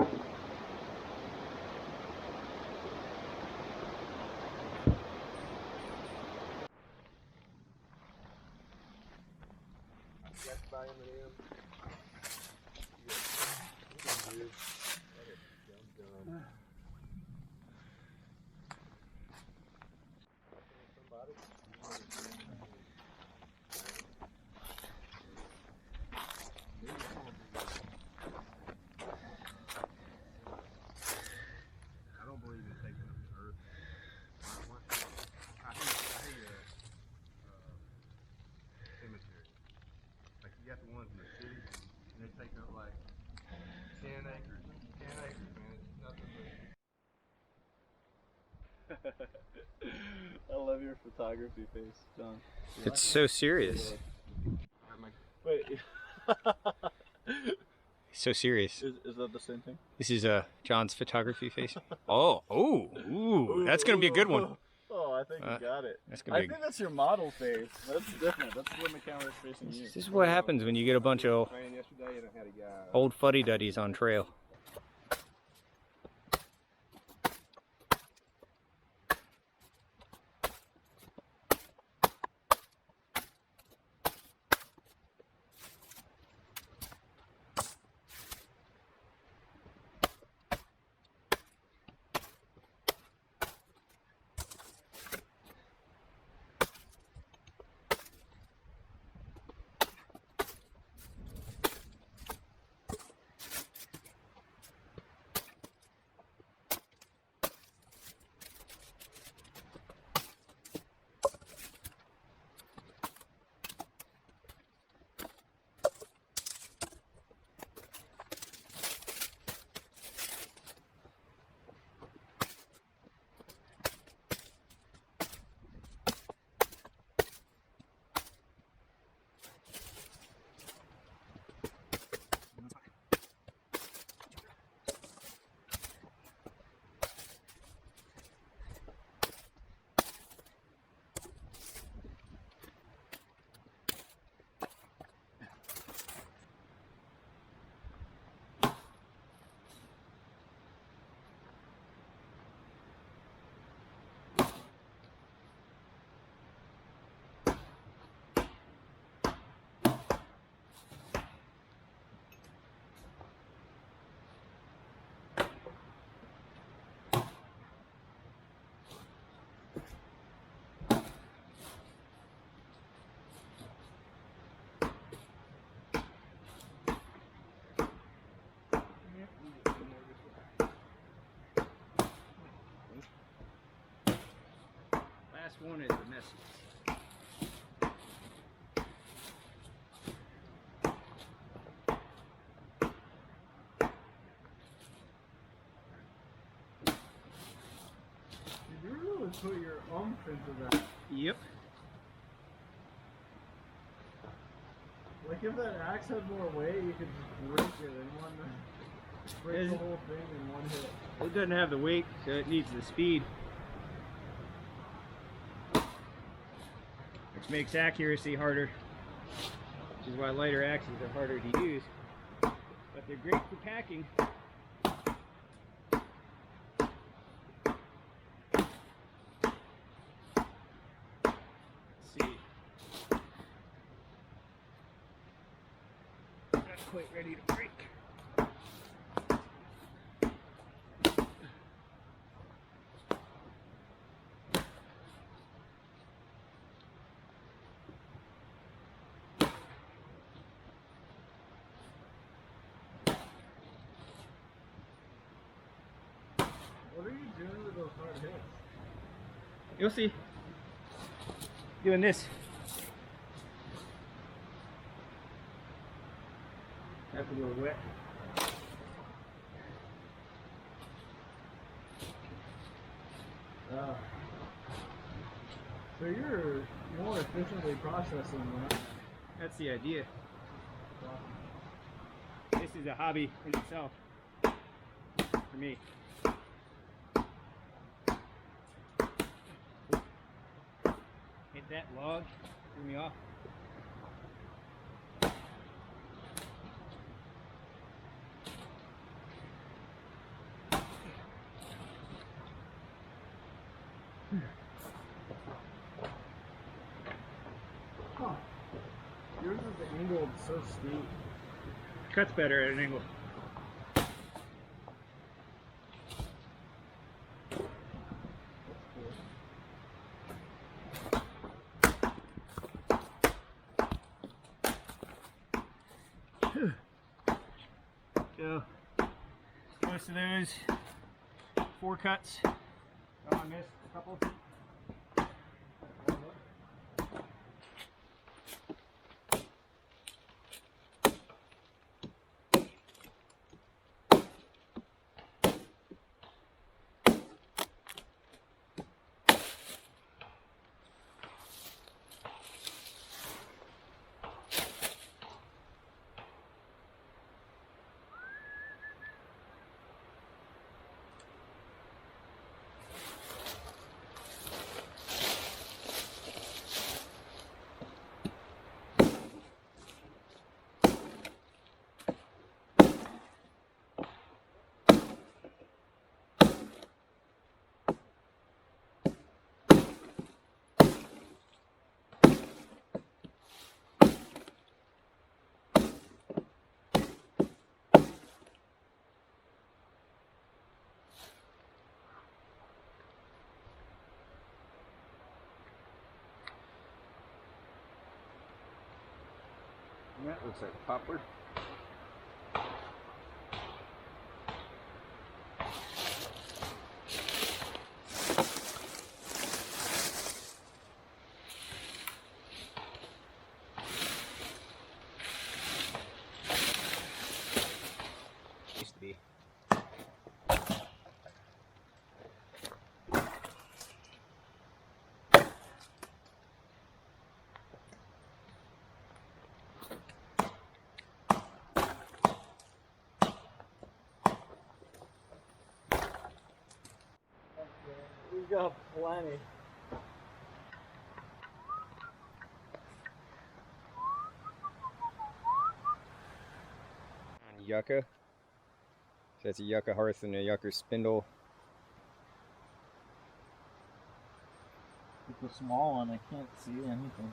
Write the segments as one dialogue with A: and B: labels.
A: You got the ones in the city, and they take up like 10 acres. 10 acres, man. It's nothing but... I love your photography face, John.
B: It's so serious.
A: Wait.
B: So serious.
A: Is that the same thing?
B: This is John's photography face. Ooh, that's gonna be a good one.
A: Oh, I think you got it.
B: That's gonna be.
A: I think that's your model face. That's different. That's when the camera's facing you.
B: This is what happens when you get a bunch of old fuddy-duddies on trail. Last one is the message.
A: You really put your oomph into that.
B: Yep.
A: Like if that axe had more weight, you could just break it in one. Break the whole thing in one hit.
B: It doesn't have the weight, so it needs the speed. Which makes accuracy harder. Which is why lighter axes are harder to use. But they're great for packing. Let's see. Not quite ready to break.
A: What are you doing with those hard hits?
B: You'll see. Doing this. That's a little wet.
A: So you're more efficiently processing that.
B: That's the idea. This is a hobby in itself for me. Hit that log, threw me off.
A: Yours is angled so steep.
B: Cuts better at an angle. So, most of those 4 cuts. Oh, I missed a couple.
C: That looks like a poplar. Used to be.
A: We've got plenty.
C: Yucca. So that's a yucca hearth and a yucca spindle.
A: With the small one, I can't see anything.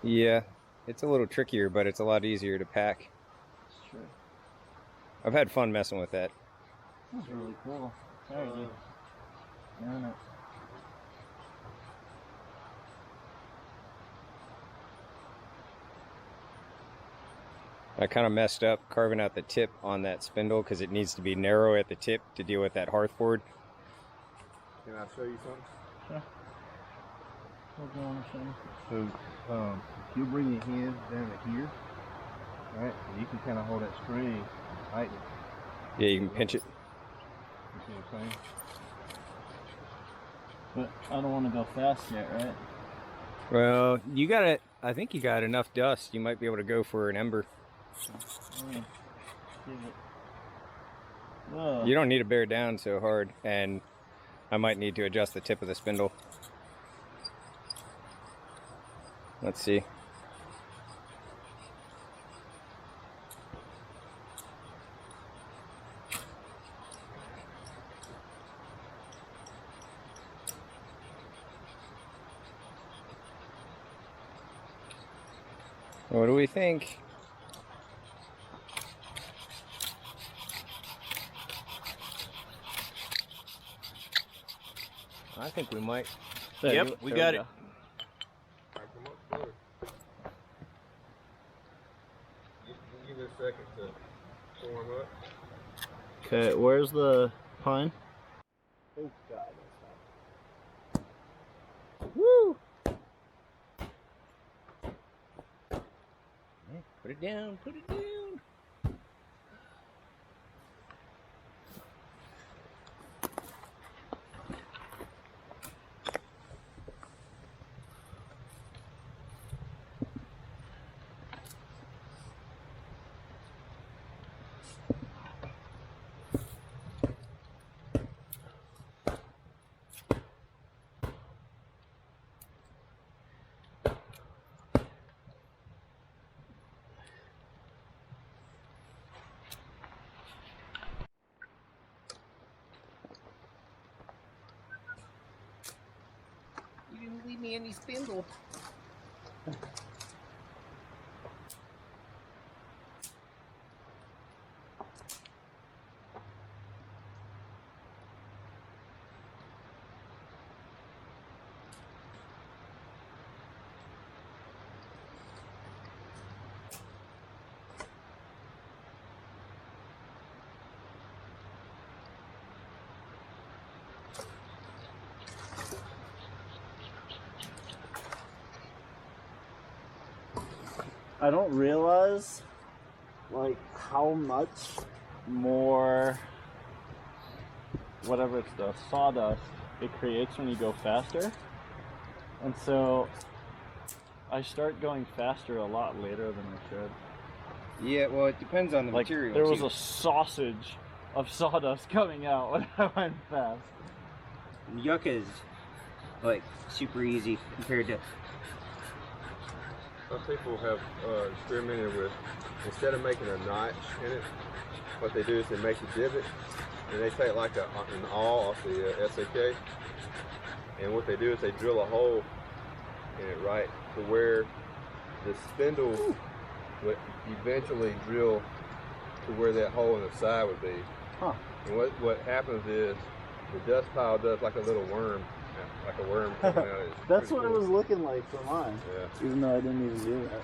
C: Yeah, it's a little trickier, but it's a lot easier to pack.
A: It's true.
C: I've had fun messing with that.
A: This is really cool. There you go. Damn it.
C: I kind of messed up carving out the tip on that spindle because it needs to be narrow at the tip to deal with that hearth board.
D: Can I show you something?
A: Sure. What do you want to show me?
D: So, you'll bring your hands down to here, right? And you can kind of hold that string tightly.
C: Yeah, you can pinch it.
D: You see what I'm saying?
A: But I don't want to go fast yet, right?
C: Well, you got it. I think you got enough dust. You might be able to go for an ember. You don't need to bear down so hard, and I might need to adjust the tip of the spindle. Let's see. What do we think? I think we might. Yep, we got it.
D: Give it a second to warm up.
A: Okay, where's the pine?
D: Oh, God.
C: Woo! Put it down, put it down. You didn't leave me any spindle.
A: I don't realize like how much more whatever it's the sawdust it creates when you go faster. And so I start going faster a lot later than I should.
C: Yeah, well, it depends on the
A: Like
C: material.
A: there was
C: too.
A: a sausage of sawdust coming out when I went fast.
C: Yucca is like super easy compared to.
E: Some people have experimented with, instead of making a notch in it, what they do is they make a divot, and they take like an awl off the SAK, and what they do is they drill a hole in it right to where the spindle would eventually drill to where that hole in the side would be.
A: Huh.
E: And what happens is the dust pile does like a little worm, like a worm coming out. It's
A: That's
E: pretty
A: what
E: cool.
A: it was looking like for mine.
E: Yeah.
A: Even though I didn't even do that.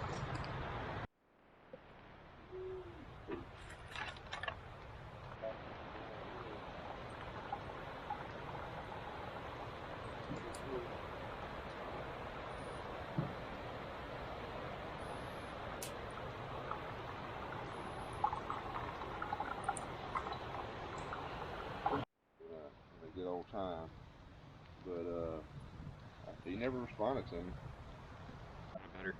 E: A good old time, but he never responded to me.
C: Better.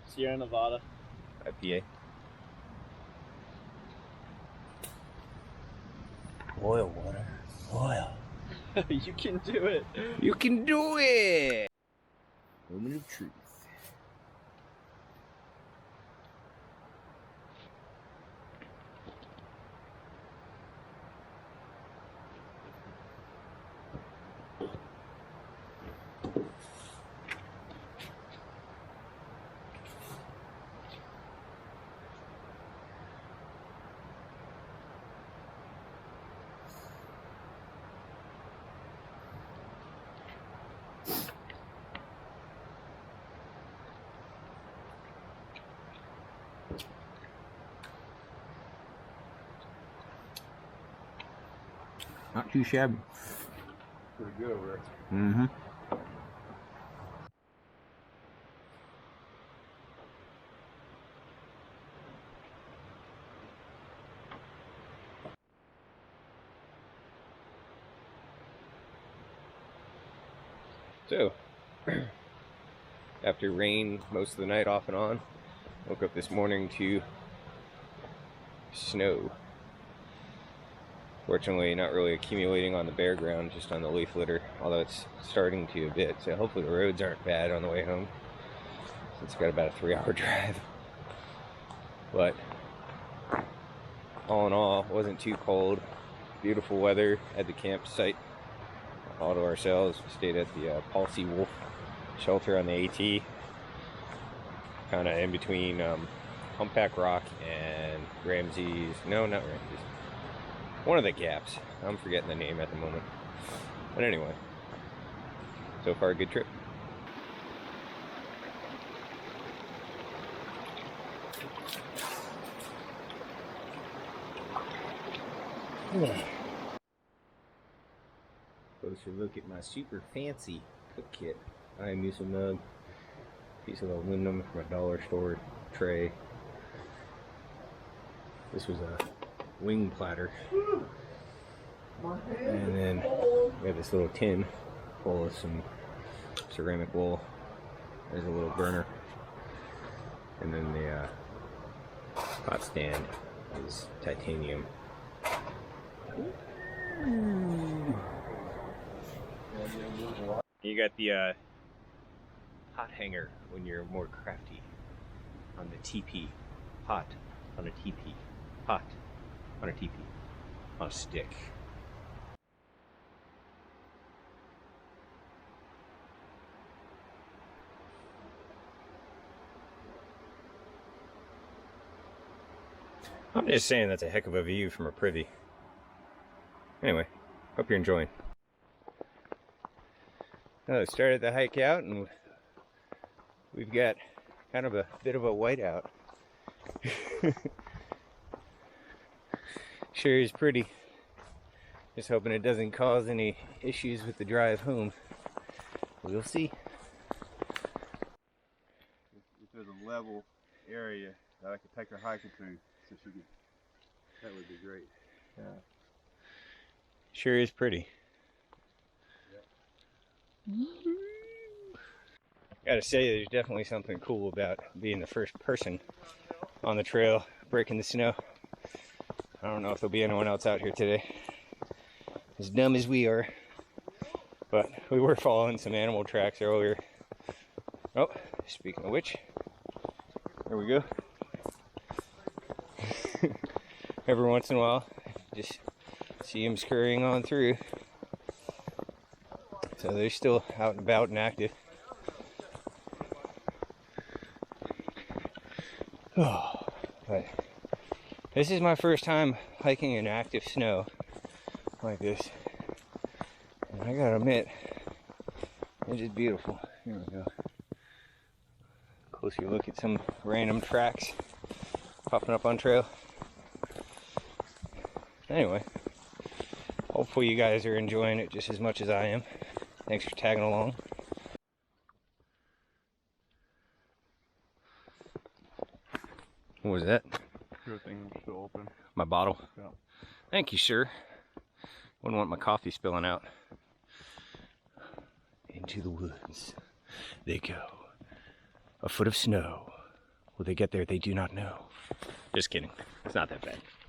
A: Sierra Nevada.
C: IPA. Oil water. Oil.
A: You can do it.
C: You can do it! Moment of truth. Not too shabby.
E: Pretty good over there.
C: Mm-hmm. So, after rain most of the night off and on, woke up this morning to snow. Fortunately, not really accumulating on the bare ground, just on the leaf litter, although it's starting to a bit, so hopefully the roads aren't bad on the way home. It's got about a 3-hour drive. But all in all, it wasn't too cold. Beautiful weather at the campsite. All to ourselves. We stayed at the Wolfe shelter on the AT. Kind of in between Humpback Rock and Ramsey's. No, not Ramsey's. One of the gaps. I'm forgetting the name at the moment. But anyway, so far a good trip. Closer look at my super fancy cook kit. I am using a piece of aluminum from a dollar store tray. This was a wing platter. And then we have this little tin full of some ceramic wool. There's a little burner. And then the hot stand is titanium. You got the hot hanger when you're more crafty on the teepee. Hot on a teepee. Hot on a teepee. On a stick. I'm just saying that's a heck of a view from a privy. Anyway, hope you're enjoying. Started the hike out and we've got kind of a bit of a whiteout. Sure is pretty. Just hoping it doesn't cause any issues with the drive home. We'll see.
D: there's a level area that I could take her hiking through, so she could. That would be great.
B: Yeah.
C: Sure is pretty. Gotta say, there's definitely something cool about being the first person on the trail, breaking the snow. I don't know if there'll be anyone else out here today, as dumb as we are, but we were following some animal tracks earlier. Oh, speaking of which, there we go. Every once in a while, just see them scurrying on through. So they're still out and about and active. Oh, but this is my first time hiking in active snow like this. And I gotta admit, it is beautiful. Here we go. Closer look at some random tracks popping up on trail. Anyway, hopefully you guys are enjoying it just as much as I am. Thanks for tagging along. What was that?
A: Your thing was still open.
C: My bottle?
A: Yeah.
C: Thank you, sir. Wouldn't want my coffee spilling out. Into the woods they go. A foot of snow. Will they get there? They do not know. Just kidding. It's not that bad.